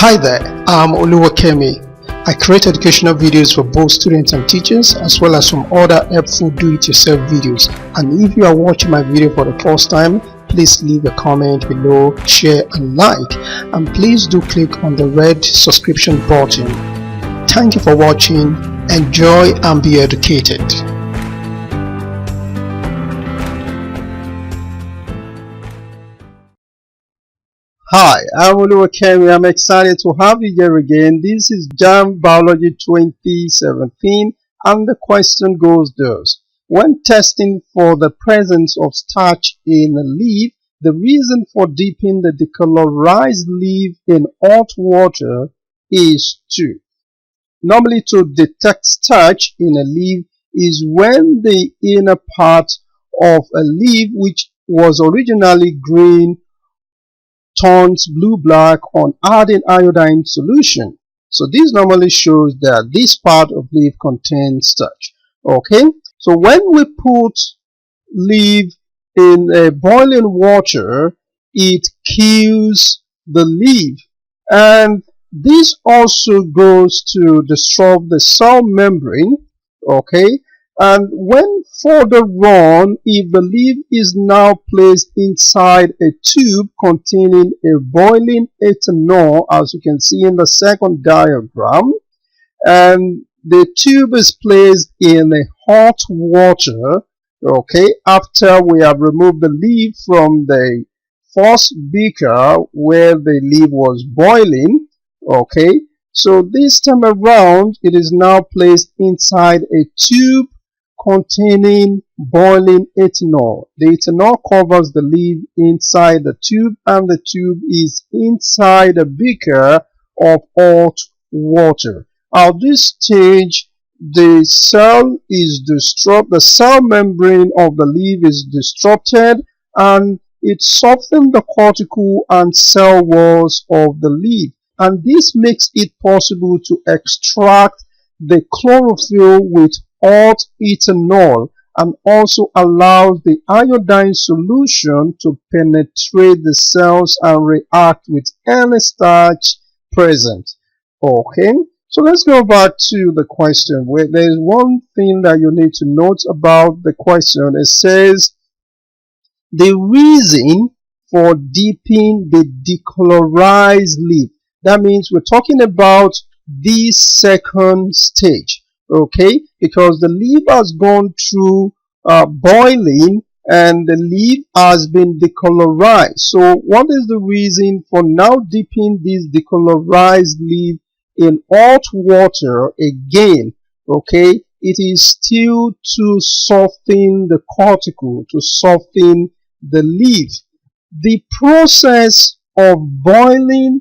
Hi there, I'm Oluwakemi. I create educational videos for both students and teachers, as well as some other helpful do-it-yourself videos. And if you are watching my video for the first time, please leave a comment below, share and like, and please do click on the red subscription button. Thank you for watching. Enjoy and be educated. Hi, I'm Oluwakemi. I'm excited to have you here again. This is JAMB Biology 2017, and the question goes thus. When testing for the presence of starch in a leaf, the reason for dipping the decolorized leaf in hot water is to. Normally, to detect starch in a leaf is when the inner part of a leaf, which was originally green, turns blue-black on adding iodine solution. So this normally shows that this part of leaf contains starch. Okay, so when we put leaf in a boiling water, it kills the leaf, and this also goes to disrupt the cell membrane. Okay, and when further on, if the leaf is now placed inside a tube containing a boiling ethanol, as you can see in the second diagram, and the tube is placed in a hot water, okay, after we have removed the leaf from the first beaker where the leaf was boiling, okay, so this time around it is now placed inside a tube containing boiling ethanol. The ethanol covers the leaf inside the tube, and the tube is inside a beaker of hot water. At this stage, the cell is disrupted, the cell membrane of the leaf is disrupted, and it softens the cortical and cell walls of the leaf, and this makes it possible to extract the chlorophyll with hot ethanol, and also allows the iodine solution to penetrate the cells and react with any starch present. Okay, so let's go back to the question. Where there's one thing that you need to note about the question. It says the reason for dipping the decolorized leaf. That means we're talking about the second stage. Okay, because the leaf has gone through boiling and the leaf has been decolorized. So what is the reason for now dipping this decolorized leaf in hot water again? Okay, it is still to soften the cortical, to soften the leaf. The process of boiling,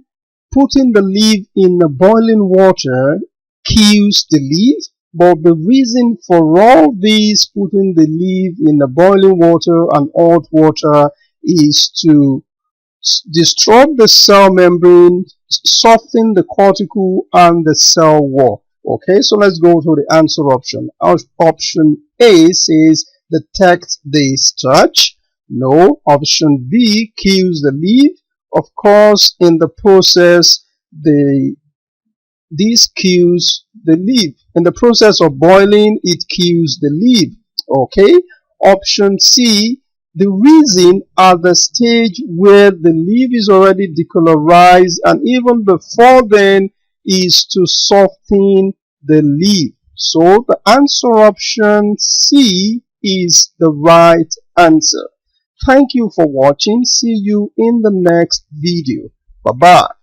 putting the leaf in the boiling water, kills the leaf, but the reason for all this, putting the leaf in the boiling water and hot water, is to disrupt the cell membrane, soften the cortical and the cell wall. Okay, so let's go to the answer option. Option A says detect the starch. No. Option B kills the leaf. Of course, in the process, this kills the leaf. In the process of boiling, it kills the leaf. Okay. Option C, the reason at the stage where the leaf is already decolorized and even before then is to soften the leaf. So the answer option C is the right answer. Thank you for watching. See you in the next video. Bye-bye.